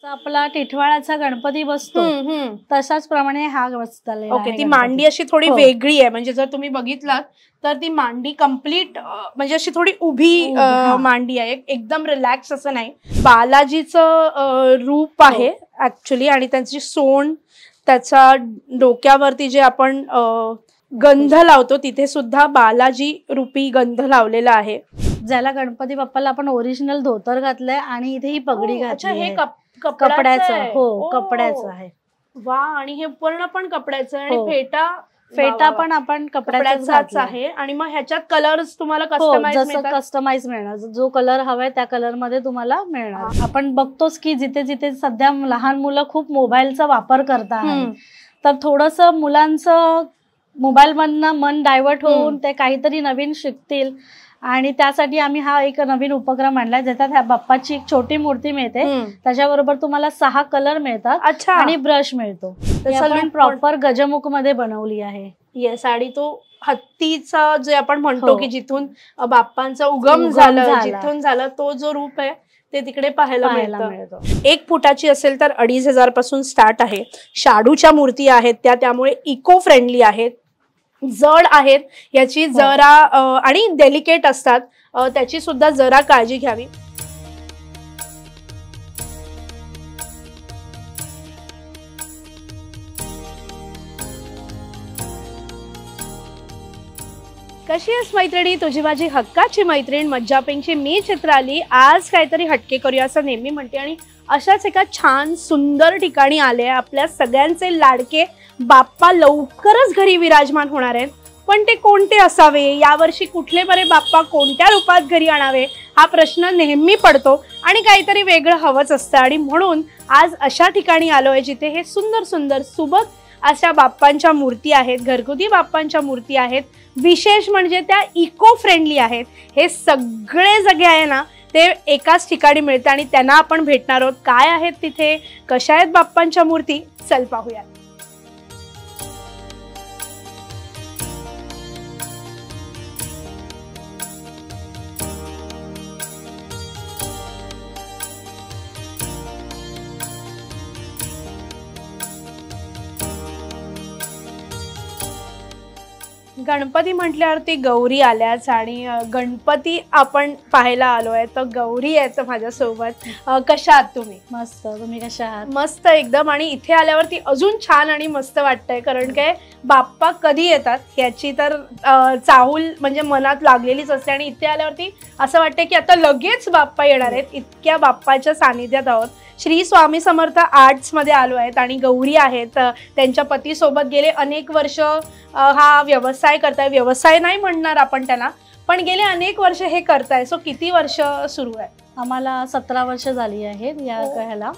आपला टिठवाळाचा गणपती बसतो तशाच प्रमाणे हा बसतालेला ओके. ती मांडी अशी थोडी वेगळी आहे, म्हणजे जर तुम्ही बघितलात तर ती मांडी कम्प्लीट म्हणजे अशी थोडी उभी मांडी आहे, एकदम रिलॅक्स असं नाही. बालाजीचं रूप आहे ऍक्च्युली, आणि त्यांची सोंड, त्याच्या डोक्यावरती जे आपण गंध लावतो तिथे सुद्धा बालाजी रूपी गंध लावलेला आहे. ज्याला गणपती बाप्पाला आपण ओरिजिनल धोतर घातलंय आणि इथे ही पगडी घातली हे कपड्याचं. हो, कपड्याचं आहे. वा, आणि हे पूर्ण पण कपड्याचं आणि फेटा पण आपण कपड्याचाच आहे. आणि मग ह्याच्यात कलर्स तुम्हाला कस्टमाइज मिळणार, जो कलर हवाय त्या कलर मध्ये तुम्हाला मिळणार. आपण बघतोच की जिथे जिथे सध्या लहान मुलं खूप मोबाईलचा वापर करतात, तर थोडस मुलांचं मोबाईल मधनं मन डायव्हर्ट होऊन ते काहीतरी नवीन शिकतील, आणि त्यासाठी आम्ही हा एक नवीन उपक्रम आणलाय, ज्याच्यात ह्या बाप्पाची एक छोटी मूर्ती मिळते, त्याच्याबरोबर तुम्हाला 6 कलर मिळतात आणि ब्रश मिळतो. आपण प्रॉपर गजमुख मध्ये बनवली आहे. येस, आणि तो हत्तीचा जे आपण म्हणतो की जिथून बाप्पांचा उगम झालं, जिथून झालं, तो जो रूप आहे ते तिकडे पाहायला मिळतं. 1 फुटाची असेल तर 2500 पासून स्टार्ट आहे. शाडूच्या मूर्ती आहेत त्यामुळे इको फ्रेंडली आहेत, जड आहेत, याची जरा आणि डेलिकेट असतात, त्याची सुद्धा जरा काळजी घ्यावी. कशी आहेस मैत्रिणी, तुझी माझी हक्काची मैत्रीण मज्जा पिंकची मी चित्राली. आज काहीतरी हटके करूया असं नेहमी म्हणते, आणि अशाच एका छान सुंदर ठिकाणी आले. आपल्या सगळ्यांचे लाडके बाप्पा लवकरच घरी विराजमान होणार आहेत, पण ते कोणते असावे, यावर्षी कुठले बरे बाप्पा कोणत्या रूपात घरी आणावे हा प्रश्न नेहमी पडतो, आणि काहीतरी वेगळं हवंच असतं. आणि म्हणून आज अशा ठिकाणी आलोय जिथे हे सुंदर सुंदर सुबक अशा बाप्पांच्या मूर्ती आहेत, घरगुती बाप्पांच्या मूर्ती आहेत. विशेष म्हणजे त्या इको फ्रेंडली आहेत. हे सगळे जगे आहे ना ते एकाच ठिकाणी मिळतं, आणि त्यांना आपण भेटणार आहोत. काय आहेत तिथे, कशा आहेत बाप्पांच्या मूर्ती, चल पाहूया. गणपती म्हटल्यावरती गौरी आल्याच, आणि गणपती आपण पाहायला आलोय, तर गौरी आहेत माझ्यासोबत. कशा आहात तुम्ही? मस्त. तुम्ही कशा आहात? मस्त एकदम. आणि इथे आल्यावरती अजून छान आणि मस्त वाटतंय, कारण काय बाप्पा कधी येतात याची तर चाहूल म्हणजे मनात लागलेलीच असते, आणि इथे आल्यावरती असं वाटतंय की आता लगेच बाप्पा येणार आहेत. इतक्या बाप्पाच्या सानिध्यात आहोत. श्री स्वामी समर्थ आर्ट्स मध्ये आलो आहेत, आणि गौरी आहेत, त्यांच्या पतीसोबत गेले अनेक वर्ष हा व्यवसाय करताय. व्यवसाय नाही म्हणणार आपण त्याला, पण गेले अनेक वर्ष हे करताय. सो किती वर्ष सुरू आहे? आम्हाला 17 वर्ष झाली आहेत या ह्याला.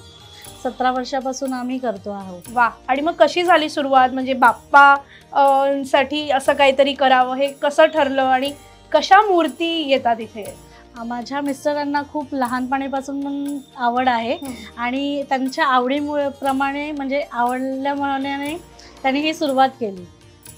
17 वर्षापासून आम्ही करतो आहोत. वा. आणि मग कशी झाली सुरुवात, म्हणजे बाप्पा साठी असं काहीतरी करावं हे कसं ठरलं, आणि कशा मूर्ती येतात इथे? माझ्या मिस्टरांना खूप लहानपणीपासून आवड आहे, आणि त्यांच्या आवडीप्रमाणे म्हणजे आवडल्यामुळे त्यांनी ही सुरुवात केली,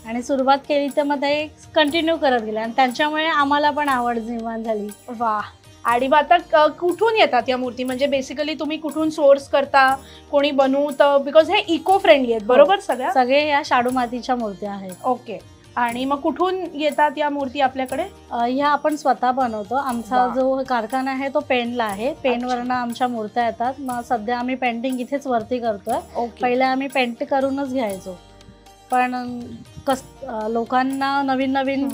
आणि सुरुवात केली तर मग ते कंटिन्यू करत गेले, आणि त्यांच्यामुळे आम्हाला पण आवड निर्माण झाली. वा. आणि मग आता कुठून येतात या मूर्ती, म्हणजे बेसिकली तुम्ही कुठून सोर्स करता, कोणी बनवतं, बिकॉज हे इको फ्रेंडली आहेत बरोबर? सगळे या शाडू मातीच्या मूर्त्या आहेत. ओके. आणि मग कुठून येतात या मूर्ती आपल्याकडे? ह्या आपण स्वतः बनवतो. आमचा जो कारखाना आहे तो पेनला आहे. पेनवरनं आमच्या मूर्त्या येतात. मग सध्या आम्ही पेंटिंग इथेच वरती करतोय. पहिले आम्ही पेंट करूनच घ्यायचो, पण लोकांना नवीन नवीन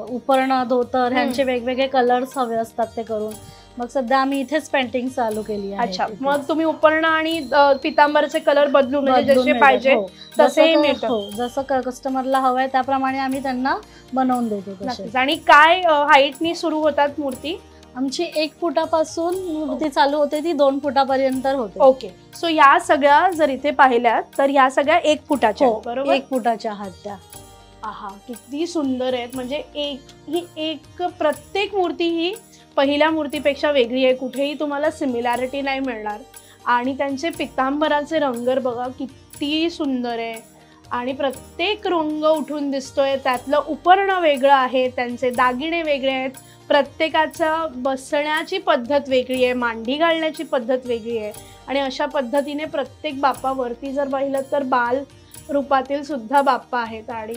उपरणं, धोतर ह्यांचे वेगवेगळे कलर्स हवे असतात ते करून, मग सध्या आम्ही इथेच पेंटिंग चालू केली आहे. अच्छा. मग तुम्ही उपरणं आणि पितांबरचे कलर बदलून जसे पाहिजे तसे मिळतं, जसं कस्टमरला हवंय त्याप्रमाणे आम्ही त्यांना बनवून देतो. आणि काय हाईटनी सुरू होतात मूर्ती? आमची 1 फुटापासून मूर्ती चालू होते, ती 2 फुटापर्यंत होते. ओके. सो या सगळ्या जर इथे पाहिल्यात तर या सगळ्या 1 फुटाच्या बरोबर? 1 फुटाच्या आहात त्या. आहा, किती सुंदर आहेत. म्हणजे एक प्रत्येक मूर्ती ही पहिल्या मूर्तीपेक्षा वेगळी आहे. कुठेही तुम्हाला सिमिलॅरिटी नाही मिळणार. आणि त्यांचे पितांबराचे रंग बघा किती सुंदर आहे, आणि प्रत्येक रंग उठून दिसतोय. त्यातलं उपरणं वेगळं आहे, त्यांचे दागिने वेगळे आहेत, प्रत्येकाचा बसण्याची पद्धत वेगळी आहे, मांडी घालण्याची पद्धत वेगळी आहे, आणि अशा पद्धतीने प्रत्येक बाप्पावरती जर पाहिलं तर बाल रूपातील सुद्धा बाप्पा आहेत आणि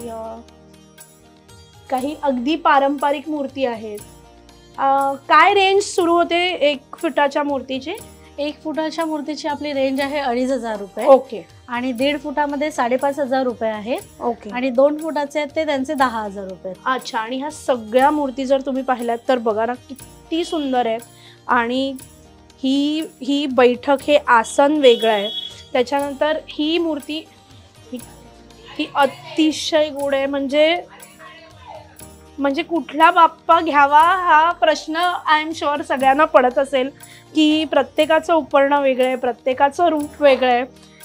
काही अगदी पारंपरिक मूर्ती आहेत. काय रेंज सुरू होते 1 फुटाच्या मूर्तीची? 1 फुटाच्या मूर्तीची आपली रेंज आहे 2,500 रुपये. ओके. आणि 1.5 फुटामध्ये 5,500 रुपये आहे. ओके. आणि 2 फुटाचे आहेत ते त्यांचे 10,000 रुपये. अच्छा. आणि ह्या सगळ्या मूर्ती जर तुम्ही पाहिल्यात तर बघा ना किती सुंदर आहेत. आणि ही बैठक हे आसन वेगळं आहे. त्याच्यानंतर ही मूर्ती ही अतिशय गोड आहे. म्हणजे कुठला बाप्पा घ्यावा हा प्रश्न आय एम शुअर सगळ्यांना पडत असेल की प्रत्येकाचं उपकरण वेगळं आहे, प्रत्येकाचं रूप वेगळं आहे.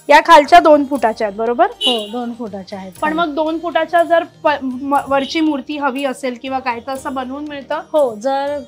या खालच्या 2 फुटाच्या आहेत बरोबर? हो 2 फुटाच्या आहेत. पण मग 2 फुटाच्या जर वरची मूर्ती हवी असेल किंवा काय तर असं बनवून मिळतं? हो, जर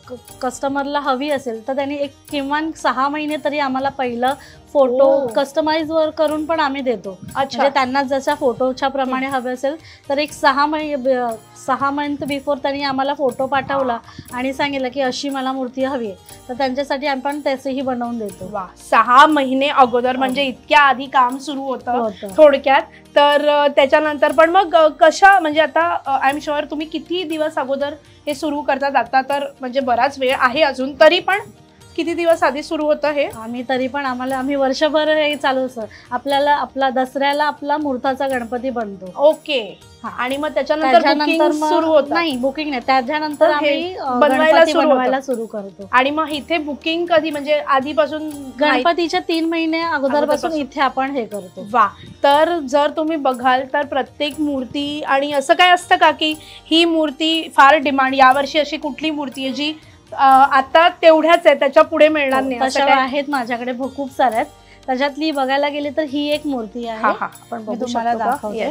कस्टमरला हवी असेल तर त्यांनी एक किमान 6 महिने तरी आम्हाला पहिलं फोटो कस्टमाइज वर करून पण आम्ही देतो. म्हणजे त्यांना जशा फोटोच्या प्रमाणे हवे असेल तर एक 6 मंथ बिफोर त्यांनी आम्हाला फोटो पाठवला आणि सांगितलं की अशी मला मूर्ती हवी आहे तर त्यांच्यासाठी आपण तसेही बनवून देतो. वा, 6 महिने अगोदर म्हणजे इतक्या आधी काम सुरू होतं थोडक्यात. तर त्याच्यानंतर पण मग कशा म्हणजे आता आय एम शुअर तुम्ही किती दिवस अगोदर हे सुरू करतात? आता तर म्हणजे बराच वेळ आहे अजून, तरी पण किती दिवस आधी सुरू होतं हे? आम्ही वर्षभर हे चालू असतं. आपला दसऱ्याला आपला मूर्ताचा गणपती बनतो. ओके. आणि मग त्याच्यानंतर सुरू होतं? नाही, बुकिंग नाही, त्याच्यानंतर आम्ही बनवायला सुरू करतो. आणि मग इथे बुकिंग कधी म्हणजे आधीपासून? गणपतीच्या 3 महिने अगोदरपासून इथे आपण हे करतो. वा. तर जर तुम्ही बघाल तर प्रत्येक मूर्ती आणि असं काय असतं का की ही मूर्ती फार डिमांड, यावर्षी अशी कुठली मूर्ती आहे जी आता तेवढ्याच आहे त्याच्या पुढे मिळणार नाही? तशा आहेत माझ्याकडे खूप साऱ्या आहेत. त्याच्यातली बघायला गेली तर ही एक मूर्ती आहे. आपण तुम्हाला दाखवते.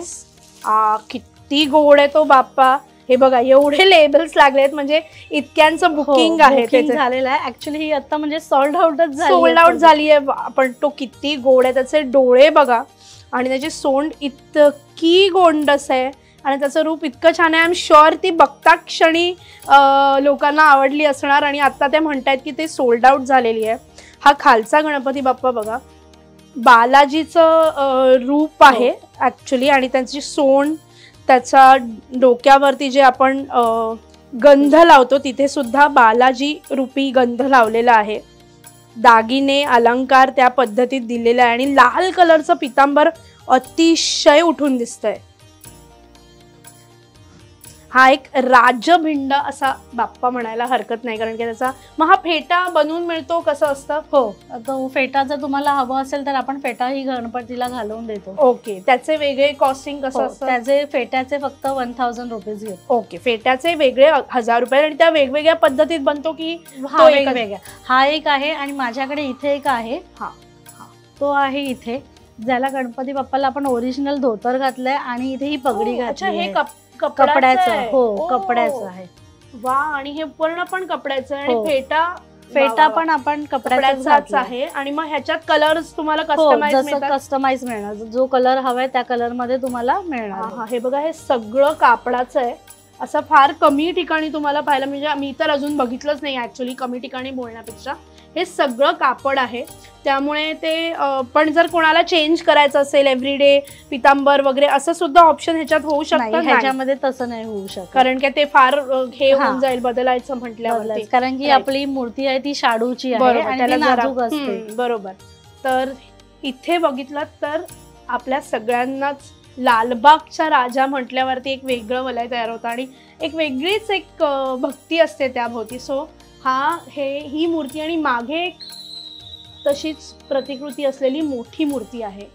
किती गोड आहे तो बाप्पा. हे बघा एवढे लेबल्स लागलेत म्हणजे इतक्यांचं बुकिंग आहे झालेलं आहे. ऍक्च्युअली ही आता म्हणजे सोल्ड आउट झाली आहे. पण तो किती गोड आहे. त्याचे डोळे बघा आणि त्याची सोंड इतकी गोंडस आहे आणि त्याचं रूप इतकं छान आहे. आय एम शुअर ती बघता क्षणी लोकांना आवडली असणार आणि आता ते म्हणतायत की ते सोल्ड आउट झालेली आहे. हा खालचा गणपती बाप्पा बघा, बालाजीचं रूप आहे ऍक्च्युली. आणि त्यांची सोंड, त्याचा डोक्यावरती जे आपण गंध लावतो तिथे सुद्धा बालाजी रूपी गंध लावलेला आहे. दागिने अलंकार त्या पद्धतीत दिलेला आहे आणि लाल कलरचं पितांबर अतिशय उठून दिसतंय. हा एक राजभिंड असा बाप्पा म्हणायला हरकत नाही, कारण की त्याचा मग हा फेटा बनवून मिळतो. कसं असतं? हो, तो फेटा जर तुम्हाला हवा असेल तर आपण फेटाही गणपतीला घालून देतो. ओके. त्याचे वेगळे कॉस्टिंग कसं असतं? त्याचे फेट्याचे फक्त 1,000 रुपीज घेतो. ओके. फेट्याचे वेगळे 1,000 रुपये. आणि त्या वेगवेगळ्या पद्धतीत बनतो की वेगवेगळ्या? हा एक आहे आणि माझ्याकडे इथे एक आहे. तो आहे इथे, ज्याला गणपती बाप्पाला आपण ओरिजिनल धोतर घातलंय आणि इथे ही पगडी घातली. हे कपड्याचं? हो, कपड्याचं आहे. वा. आणि हे पूर्ण पण कपड्याचं आहे. आणि फेटा पण आपण कपड्याचाच आहे. आणि मग ह्याच्यात कलर्स तुम्हाला कस्टमाइज मिळणार. जो कलर हवाय त्या कलर मध्ये तुम्हाला मिळणार. हे बघा, हे सगळं कापडाचं आहे. असं फार कमी ठिकाणी तुम्हाला पाहायला, म्हणजे मी तर अजून बघितलंच नाही ऍक्च्युली. कमी ठिकाणी बोलण्यापेक्षा हे सगळं कापड आहे. त्यामुळे ते पण जर कोणाला चेंज करायचं असेल एव्हरीडे पितांबर वगैरे असं सुद्धा ऑप्शन ह्याच्यात होऊ शकतं. ह्याच्यामध्ये तसं नाही होऊ शकत, कारण की ते फार हे होऊन जाईल बदलायचं म्हटल्यावर. कारण की आपली मूर्ती आहे ती शाडूची आहे आणि नाजूक असते. बरोबर. तर इथे बघितलं तर आपल्या सगळ्यांनाच लालबागचा राजा म्हटल्यावरती एक वेगळं वलय तयार होतं आणि एक वेगळीच एक भक्ती असते त्याभोवती. सो ही मूर्ती आणि मागे एक तशीच प्रतिकृती असलेली मोठी मूर्ती आहे.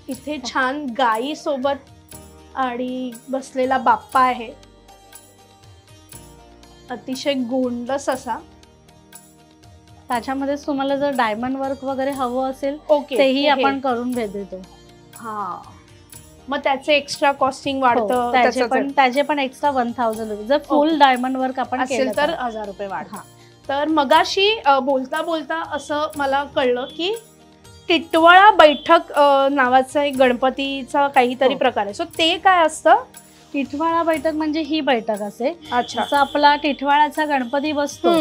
इथे छान गाई सोबत आणि बसलेला बाप्पा आहे, अतिशय गोंडस असा. त्याच्यामध्येच तुम्हाला जर डायमंड वर्क वगैरे हवं असेल तेही आपण करून देतो. मग त्याचे एक्स्ट्रा कॉस्टिंग वाढतं. त्याचे पण एक्स्ट्रा 1,000 रुपये. जर फुल डायमंड वर्क आपण असेल तर 1,000 रुपये वाढतात. तर मगाशी बोलता बोलता असं मला कळलं की टिटवाळा बैठक नावाचा एक गणपतीचा काहीतरी प्रकार आहे. सो ते काय असतं? टिटवाळा बैठक म्हणजे ही बैठक असे. अच्छा. जसं आपला टिटवाळाचा गणपती बसतो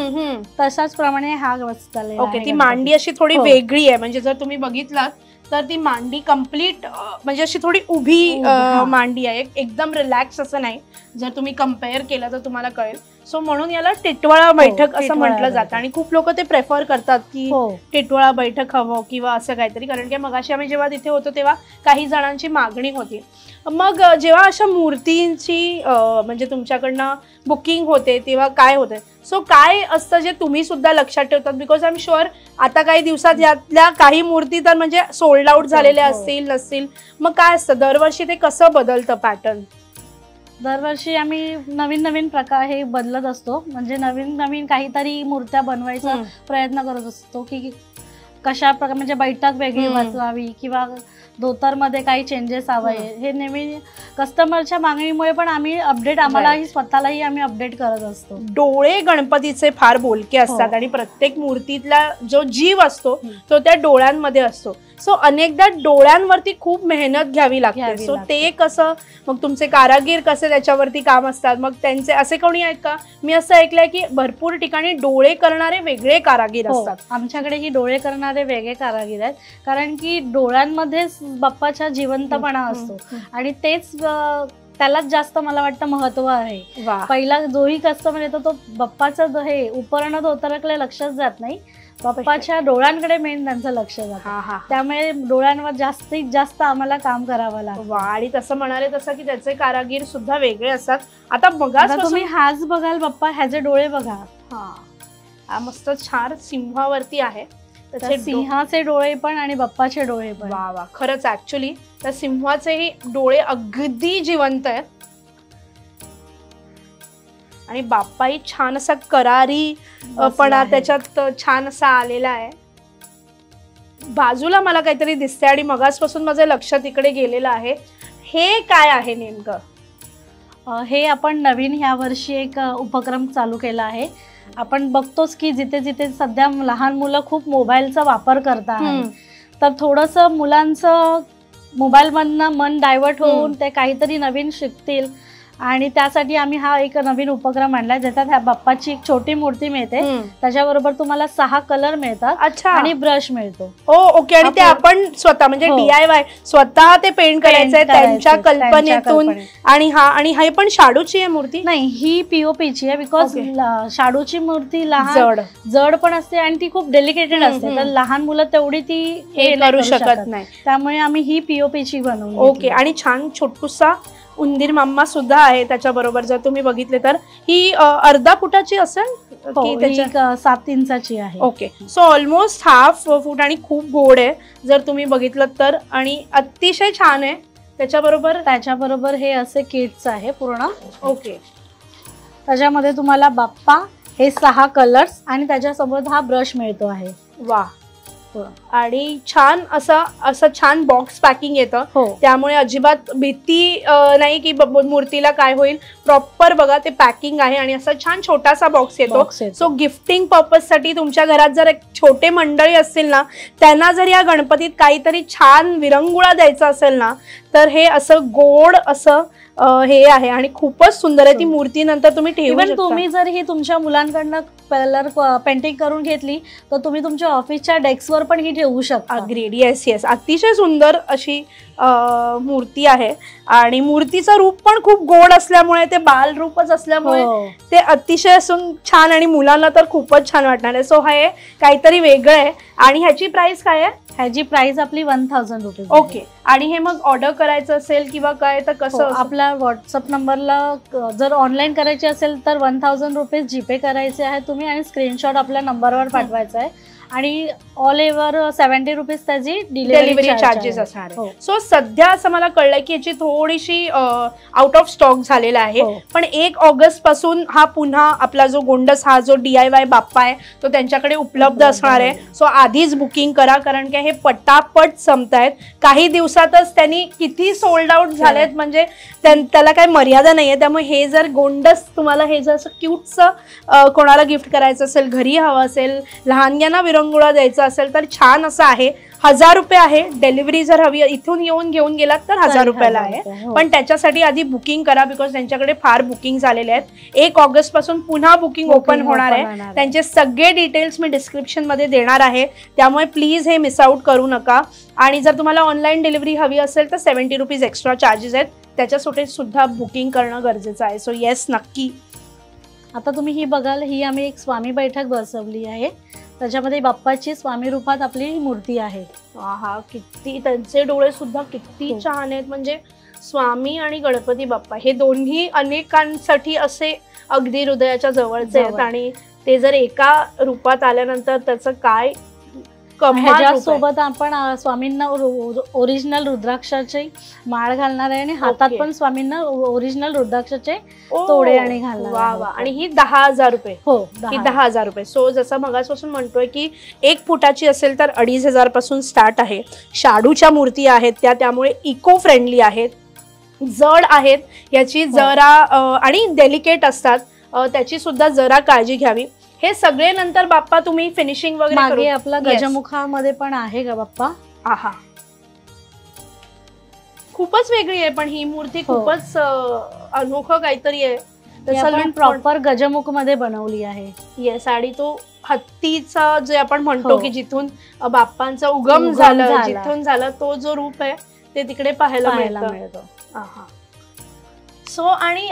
तशाच प्रमाणे हा बसलेला. ओके. ती मांडी अशी थोडी वेगळी आहे, म्हणजे जर तुम्ही बघितलात तर ती मांडी कम्प्लीट म्हणजे अशी थोडी उभी मांडी आहे, एकदम रिलॅक्स असं नाही. जर तुम्ही कम्पेअर केलं तर तुम्हाला कळेल. सो म्हणून याला टिटवाळा बैठक असं म्हटलं जातं आणि खूप लोक ते प्रेफर करतात की टिटवाळा बैठक हवं किंवा असं काहीतरी, कारण की मगाशी आम्ही जेव्हा तिथे होतो तेव्हा काही जणांची मागणी होती. मग जेव्हा अशा मूर्तींची म्हणजे तुमच्याकडनं बुकिंग होते तेव्हा काय होते? सो काय असतं जे तुम्ही सुद्धा लक्षात ठेवतात? बिकॉज आय एम शुअर आता काही दिवसात यातल्या काही मूर्ती तर म्हणजे सोल्ड आउट झालेल्या असतील नसतील, मग काय असतं दरवर्षी ते कसं बदलतं पॅटर्न? दरवर्षी आम्ही नवीन नवीन प्रकार हे बदलत असतो, म्हणजे नवीन नवीन काहीतरी मूर्त्या बनवायचा प्रयत्न करत असतो की कशा प्रकार म्हणजे बैठक वेगळी बसवावी किंवा धोतरमध्ये काही चेंजेस हवे. हे नेहमी कस्टमरच्या मागणीमुळे पण आम्ही अपडेट आम्हालाही स्वतःलाही आम्ही अपडेट करत असतो. डोळे गणपतीचे फार बोलके असतात आणि प्रत्येक मूर्तीतला जो जीव असतो तो त्या डोळ्यांमध्ये असतो. सो अनेकदा डोळ्यांवरती खूप मेहनत घ्यावी लागते. सो ते कसं, मग तुमचे कारागीर कसे त्याच्यावरती काम असतात? मग त्यांचे असे कोणी आहेत का? मी असं ऐकलंय की भरपूर ठिकाणी डोळे करणारे वेगळे कारागीर असतात. आमच्याकडेही डोळे करणारे वेगळे कारागीर आहेत, कारण की डोळ्यांमध्येच बाप्पाचा जिवंतपणा असतो आणि तेच त्यालाच जास्त मला वाटतं महत्व आहे. पहिला जोही कस्टमर येतो तो बाप्पाचं हे उपरण धोतराकडे लक्षच जात नाही, बाप्पाच्या डोळ्यांकडे मेन त्यांचं लक्ष जातं. त्यामुळे डोळ्यांवर जास्तीत जास्त आम्हाला काम करावं लागतं. आणि तसं म्हणाले तसं की त्याचे कारागीर सुद्धा वेगळे असतात. आता बघा तुम्ही हाच बघाल बाप्पा, ह्याचे डोळे बघा. हा मस्त छान सिंहावरती आहे, सिंहाचे डोळे पण आणि बाप्पाचे डोळे पण. वा वा, खरंच ऍक्च्युली त्या सिंहाचेही डोळे अगदी जिवंत आहेत आणि बाप्पाही छान असा करारी पणा त्याच्यात छान असा आलेला आहे. बाजूला मला काहीतरी दिसतंय आणि मगासपासून माझं लक्ष तिकडे गेलेलं आहे. हे काय आहे नेमकं? हे आपण नवीन ह्या वर्षी एक उपक्रम चालू केला आहे. आपण बघतोच की जिथे जिथे सध्या लहान मुलं खूप मोबाईलचा वापर करतात, तर थोडंसं मुलांचं मोबाईलमधनं मन डायव्हर्ट होऊन ते काहीतरी नवीन शिकतील आणि त्यासाठी आम्ही हा एक नवीन उपक्रम आणलाय, ज्याच्यात ह्या बाप्पाची एक छोटी मूर्ती मिळते, त्याच्याबरोबर तुम्हाला 6 कलर मिळतात आणि ब्रश मिळतो. ओके. आणि ते आपण स्वतः म्हणजे DIY स्वतः ते पेंट करायचंय त्यांच्या कल्पनेतून. आणि हे पण शाडूची आहे मूर्ती? नाही, ही POPची आहे, बिकॉज शाडूची मूर्ती लहान जड पण असते आणि ती खूप डेलिकेटेड असते, तर लहान मुलं तेवढी ती हे करू शकत नाही, त्यामुळे आम्ही ही POPची बनवली. ओके. आणि छान छोटूसा उंदीर माम्मा सुद्धा आहे त्याच्याबरोबर. जर तुम्ही बघितले तर ही अर्धा फुटाची असेल की 7 इंचाची आहे. ओके. सो ऑलमोस्ट हाफ फूट आणि खूप गोड आहे जर तुम्ही बघितलं तर, आणि अतिशय छान आहे. त्याच्याबरोबर हे असे किट्स आहे पूर्ण. ओके. त्याच्यामध्ये तुम्हाला बाप्पा, हे 6 कलर्स आणि त्याच्यासोबत हा ब्रश मिळतो आहे. वा. आणि छान असं छान बॉक्स पॅकिंग येतं, त्यामुळे अजिबात भीती नाही की मूर्तीला काय होईल. प्रॉपर बघा ते पॅकिंग आहे आणि असा छान छोटासा बॉक्स येतो. सो गिफ्टिंग पर्पज साठी तुमच्या घरात जर एक छोटे मंडळी असतील ना, त्यांना जर या गणपतीत काहीतरी छान विरंगुळा द्यायचा असेल ना, तर हे असं गोड असं हे आहे आणि खूपच सुंदर आहे. ती मूर्ती नंतर तुम्ही ठेवू शकता. तुम्ही जर ही तुमच्या मुलांकडनं कलर पेंटिंग करून घेतली तर तुम्ही तुमच्या ऑफिसच्या डेस्कवर पण ही ठेवू शकता. अग्रीड. Yes yes. अतिशय सुंदर अशी मूर्ती आहे आणि मूर्तीचं रूप पण खूप गोड असल्यामुळे, ते बाल रूपच असल्यामुळे ते अतिशय असून छान आणि मुलांना तर खूपच छान वाटणार आहे. सो हे काहीतरी वेगळं आहे. आणि ह्याची प्राइस काय आहे? ह्याची प्राइस आपली 1000 रुपये. ओके. आणि हे मग ऑर्डर करायचं असेल किंवा काय तर कसं? आपल्या व्हॉट्सअप नंबरला जर ऑनलाईन करायची असेल तर 1000 रुपये जीपे करायचे आहे तुम्ही आणि स्क्रीनशॉट आपल्या नंबरवर पाठवायचा आहे आणि ऑल ओव्हर 70 रुपीज त्याची डिलिव्हरी चार्जेस असणार आहे. सो सध्या असं मला कळलंय की याची थोडीशी आउट ऑफ स्टॉक झालेला आहे, पण 1 ऑगस्ट पासून हा पुन्हा आपला जो गोंडस हा जो DIY बाप्पा आहे तो त्यांच्याकडे उपलब्ध असणार आहे. सो आधीच बुकिंग करा, कारण की हे पटापट संपतायत. काही दिवसातच त्यांनी किती सोल्ड आउट झालेत, म्हणजे त्याला काही मर्यादा नाहीये. त्यामुळे हे जर गोंडस तुम्हाला हे जर असं क्यूटचं कोणाला गिफ्ट करायचं असेल, घरी हवं असेल, लहानग्यांना विरंगुळा द्यायचा असेल तर छान असं आहे. 1000 रुपये आहे. डिलिव्हरी जर हवी इथून येऊन घेऊन गेलात तर 1000 रुपयाला आहे. पण त्याच्यासाठी आधी बुकिंग करा, बिकॉज त्यांच्याकडे फार बुकिंग झालेले आहेत. 1 ऑगस्ट पासून पुन्हा बुकिंग ओपन होणार आहे. त्यांचे सगळे डिटेल्स मी डिस्क्रिप्शन मध्ये देणार आहे, त्यामुळे प्लीज हे मिस आउट करू नका. आणि जर तुम्हाला ऑनलाईन डिलिव्हरी हवी असेल तर 70 रुपीज एक्स्ट्रा चार्जेस आहेत, त्याच्यासाठी सुद्धा बुकिंग करणं गरजेचं आहे. सो येस, नक्की. आता तुम्ही ही बघाल, ही आम्ही एक स्वामी बैठक बसवली आहे. त्याच्यामध्ये बाप्पाची स्वामी रूपात आपली मूर्ती आहे. हा, किती त्यांचे डोळे सुद्धा किती छान आहेत. म्हणजे स्वामी आणि गणपती बाप्पा हे दोन्ही अनेकांसाठी असे अगदी हृदयाच्या जवळचे आहेत. आणि ते जर एका रूपात आल्यानंतर त्याचं काय सोबत आपण स्वामींना ओरिजिनल रुद्राक्षाची माळ घालणार आहे आणि हातात पण स्वामींना ओरिजिनल रुद्राक्षाचे तोडे आणि घालणार. आणि ही 10,000 रुपये. हो, ही 10,000 रुपये. सो जसं मगासपासून म्हणतोय की 1 फुटाची असेल तर 2,500 पासून स्टार्ट आहे. शाडूच्या मूर्ती आहेत त्या, त्यामुळे इको फ्रेंडली आहेत, जड आहेत, याची जरा आणि डेलिकेट असतात, त्याची सुद्धा जरा काळजी घ्यावी. हे सगळे नंतर बाप्पा तुम्ही फिनिशिंग वगैरे मागे आपला गजमुखामध्ये पण आहे का बाप्पा. आहा, खूपच वेगळी आहे पण ही मूर्ती, खूपच अनोखं काहीतरी आहे. तसं प्रॉपर गजमुख मध्ये बनवली आहे. येस, आणि तो हत्तीचा जे आपण म्हणतो की जिथून बाप्पांचा उगम झालं, जिथून झालं तो जो रूप आहे ते तिकडे पाहायला मिळतं. सो आणि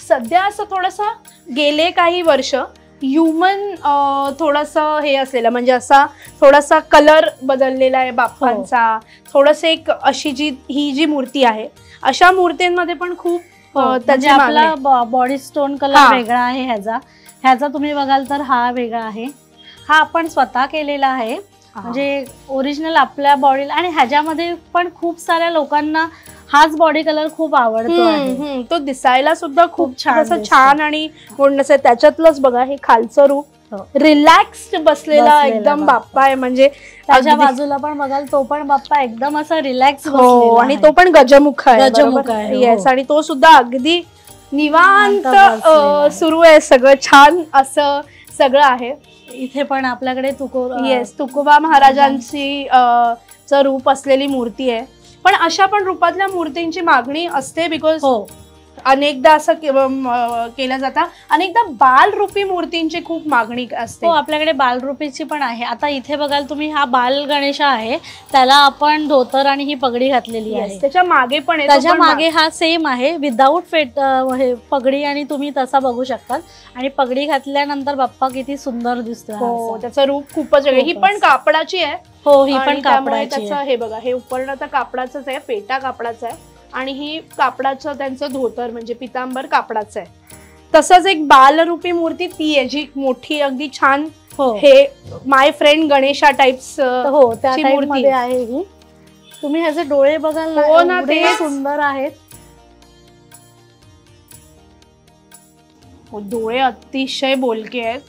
सध्या असं थोडंसं गेले काही वर्ष ह्युमन थोडंसं हे असलेलं, म्हणजे असा थोडासा कलर बदललेला आहे बाप्पांचा. थोडंसं एक अशी ही जी मूर्ती आहे, अशा मूर्तींमध्ये पण खूप म्हणजे आपला बॉडी स्टोन कलर वेगळा आहे. ह्याचा तुम्ही बघाल तर हा वेगळा आहे. हा आपण स्वतः केलेला आहे, म्हणजे ओरिजिनल आपल्या बॉडीला. आणि ह्याच्यामध्ये पण खूप साऱ्या लोकांना हाच बॉडी कलर खूप आवडतो. तो दिसायला सुद्धा खूप छान आणि गोंडस आहे. त्याच्यातलंच बघा हे खालचं रूप, रिलॅक्स्ड बसलेला एकदम बाप्पा आहे. म्हणजे त्याच्या बाजूला पण बघाल तो पण बाप्पा एकदम असा रिलॅक्स. आणि तो पण गजमुख आहे. येस, आणि तो सुद्धा अगदी निवांत सुरू आहे. सगळं छान असं सगळं आहे. इथे पण आपल्याकडे तुकोबा महाराजांची रूप असलेली मूर्ती आहे. पण अशा पण रूपातल्या मूर्तींची मागणी असते, बिकॉज अनेकदा असं केलं जातं. अनेकदा बालरूपी मूर्तींची खूप मागणी असते. आपल्याकडे बालरूपीची पण आहे. आता इथे बघाल तुम्ही, हा बाल गणेश आहे, त्याला आपण धोतर आणि ही पगडी घातलेली आहे. त्याच्या मागे पण आहे, त्याच्या मागे हा सेम आहे विदाऊट पगडी, आणि तुम्ही तसा बघू शकता. आणि पगडी घातल्यानंतर बाप्पा किती सुंदर दिसतो. त्याचं रूप खूपच वेगळं. ही पण कापडाची आहे. ही पण कापडाची. हे बघा, हे उपरण तर कापडाचंच आहे, पेटा कापडाचा आहे. आणि ही कापडाचं त्यांचं धोतर म्हणजे पितांबर कापडाचं आहे. तसंच एक बालरूपी मूर्ती ती आहे, जी मोठी अगदी छान, hey my friend Ganesha types मूर्ती आहे ही. तुम्ही ह्याचे डोळे बघाल ना, ते सुंदर आहेत. डोळे अतिशय बोलके आहेत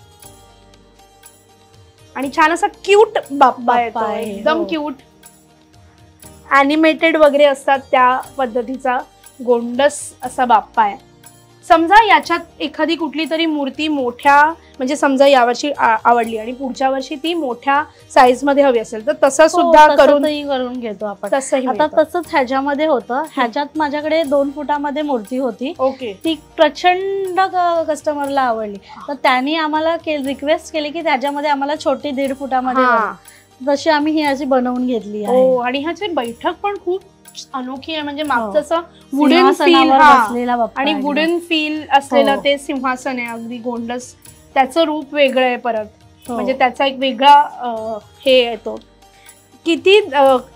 आणि छान असा क्यूट बाप्पा आहे, एकदम क्यूट. ॲनिमेटेड वगैरे असतात त्या पद्धतीचा गोंडस असा बाप्पा आहे. समजा याच्यात एखादी कुठली तरी मूर्ती मोठ्या, म्हणजे समजा यावर्षी आवडली आणि पुढच्या वर्षी ती मोठ्या साईज मध्ये हवी असेल तर तसं सुद्धा करून घेतो आपण. आता तसंच ह्याच्यामध्ये होतं. ह्याच्यात माझ्याकडे 2 फुटामध्ये मूर्ती होती. ती प्रचंड कस्टमरला आवडली, तर त्यांनी आम्हाला रिक्वेस्ट केली की त्याच्यामध्ये आम्हाला छोटी 1.5 फुटामध्ये, तशी आम्ही ही अशी बनवून घेतली आहे. आणि ह्याची बैठक पण खूप अनोखी आहे. म्हणजे मागचं असं वुडन फील आणि वुडन फील असलेलं ते सिंहासन आहे, अगदी गोंडस. त्याचं रूप वेगळं आहे परत, म्हणजे त्याचा एक वेगळा हे येतो. किती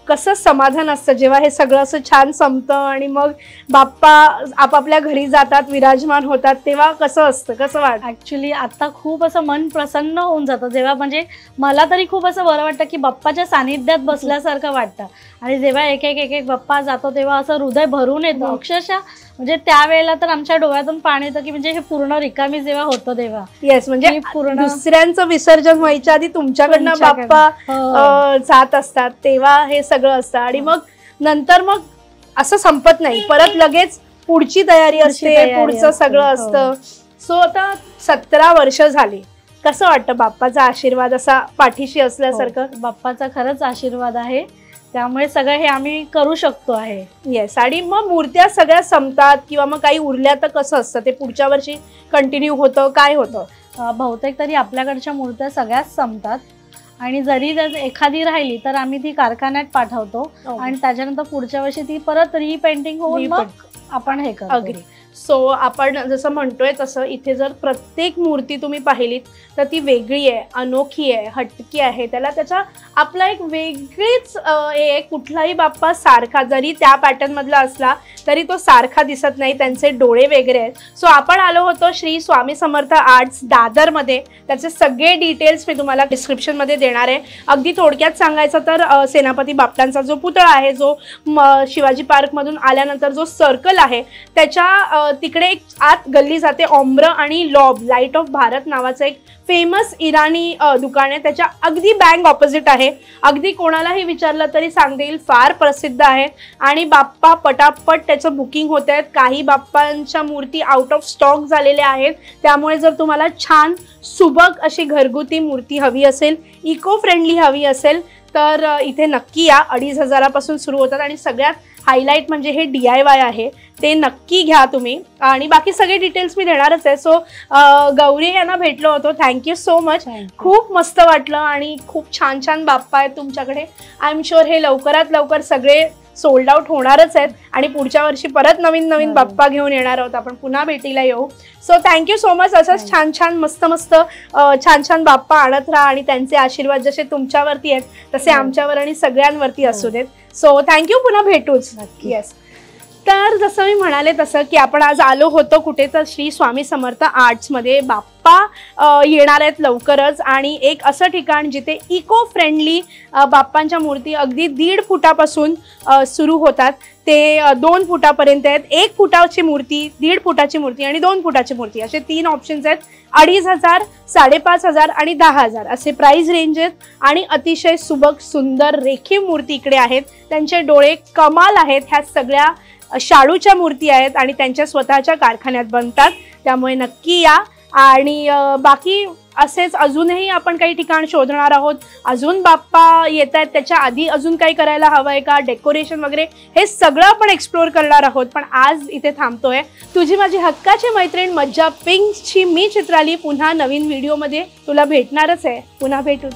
कसं समाधान असतं जेव्हा हे सगळं असं छान संपतं आणि मग बाप्पा आपापल्या घरी जातात, विराजमान होतात, तेव्हा कसं असतं, कसं वाटतं. ऍक्च्युली आता खूप असं मन प्रसन्न होऊन जातं जेव्हा, म्हणजे मला तरी खूप असं बरं वाटतं की बाप्पाच्या सानिध्यात बसल्यासारखं वाटतं. आणि जेव्हा एक एक बाप्पा जातो तेव्हा असं हृदय भरून येतं अक्षरशः. म्हणजे त्यावेळेला तर आमच्या डोळ्यातून पाणी येतं की म्हणजे हे पूर्ण रिकामी जेव्हा होतं तेव्हा. येस, म्हणजे पूर्ण दुसऱ्यांचं विसर्जन व्हायच्या आधी तुमच्याकडनं बाप्पा जात असतात तेव्हा हे सगळं असतं. आणि मग नंतर मग असं संपत नाही, परत लगेच पुढची तयारी असते, पुढचं सगळं असतं. सो आता 17 वर्ष झाली कसं वाटतं बाप्पाचा आशीर्वाद असा पाठीशी असल्यासारखं? बाप्पाचा खरंच आशीर्वाद आहे, त्यामुळे सगळं हे आम्ही करू शकतो आहे. येस. आणि मग मूर्त्या सगळ्या संपतात किंवा मग काही उरल्या तर कसं असतं ते? पुढच्या वर्षी कंटिन्यू होतं, काय होतं? बहुतेक तरी आपल्याकडच्या मूर्त्या सगळ्याच संपतात आणि जरी एखादी राहिली तर आम्ही ती कारखान्यात पाठवतो आणि त्याच्यानंतर पुढच्या वर्षी ती परत रिपेंटिंग होऊन मग आपण हे करतो. अगदी. सो आपण जसं म्हणतोय तसं इथे जर प्रत्येक मूर्ती तुम्ही पाहिलीत तर ती वेगळी आहे, अनोखी आहे, हटकी आहे. त्याला त्याचा आपला एक वेगळीच कुठलाही बाप्पा सारखा जरी त्या पॅटर्न मधला असला तरी तो सारखा दिसत नाही, त्यांचे डोळे वेगळे आहेत. सो आपण आलो होतो श्री स्वामी समर्थ आर्ट्स दादरमध्ये. त्याचे सगळे डिटेल्स मी तुम्हाला डिस्क्रिप्शनमध्ये देणार आहे. अगदी थोडक्यात सांगायचं तर सेनापती बापटांचा जो पुतळा आहे, जो शिवाजी पार्कमधून आल्यानंतर जो सर्कल आहे त्याच्या तिकडे एक आत गल्ली जाते, ऑम्ब्र आणि लॉब लाईट ऑफ भारत नावाचं एक फेमस इराणी दुकान आहे. त्याच्या अगदी बँक ऑपोजिट आहे. अगदी कोणालाही विचारलं तरी सांगता येईल, फार प्रसिद्ध आहे. आणि बाप्पा पटापट त्याचं बुकिंग होत आहेत. काही बाप्पांच्या मूर्ती आउट ऑफ स्टॉक झालेल्या आहेत. त्यामुळे जर तुम्हाला छान सुबक अशी घरगुती मूर्ती हवी असेल, इको फ्रेंडली हवी असेल तर इथे नक्की या. 2,500पासून सुरू होतात आणि सगळ्यात हायलाईट म्हणजे हे DIY आहे, ते नक्की घ्या तुम्ही. आणि बाकी सगळे डिटेल्स मी देणारच आहे. सो गौरी यांना भेटलो होतो, थँक्यू सो मच. खूप मस्त वाटलं आणि खूप छान छान बाप्पा आहेत तुमच्याकडे. आय एम शुअर हे लवकरात लवकर सगळे सोल्ड आउट होणारच आहेत आणि पुढच्या वर्षी परत नवीन नवीन बाप्पा घेऊन येणार आहोत. आपण पुन्हा भेटीला येऊ. So thank you so much. असंच छान छान मस्त मस्त छान छान बाप्पा आणत राहा आणि त्यांचे आशीर्वाद जसे तुमच्यावरती आहेत तसे आमच्यावर आणि सगळ्यांवरती असू देत. सो थँक्यू, पुन्हा भेटूच. येस. तर जसं मी म्हणाले तसं की आपण आज आलो होतो कुठे तर श्री स्वामी समर्थ आर्ट्समध्ये. बाप्पा येणार आहेत लवकरच आणि एक असं ठिकाण जिथे इको फ्रेंडली बाप्पांच्या मूर्ती अगदी 1.5 फुटापासून सुरू होतात ते 2 फुटापर्यंत आहेत. 1 फुटाची मूर्ती, 1.5 फुटाची मूर्ती आणि 2 फुटाची मूर्ती असे 3 ऑप्शन्स आहेत. 2,500, 5,500 आणि 10,000 असे प्राइस रेंज आहेत. आणि अतिशय सुबक सुंदर रेखीव मूर्ती इकडे आहेत. त्यांचे डोळे कमाल आहेत. ह्या सगळ्या शाडूच्या मूर्ती आहेत आणि त्यांच्या स्वतःच्या कारखान्यात बनतात. त्यामुळे नक्की या. आणि बाकी असेच अजूनही आपण काही ठिकाण शोधणार आहोत. अजून बाप्पा येत आहेत, त्याच्या आधी अजून काही करायला हवं आहे का, डेकोरेशन वगैरे, हे सगळं आपण एक्सप्लोर करणार आहोत. पण आज इथे थांबतोय. तुझी माझी हक्काची मैत्रीण मज्जा पिंकची मी चित्राली पुन्हा नवीन व्हिडिओमध्ये तुला भेटणारच आहे. पुन्हा भेटूच.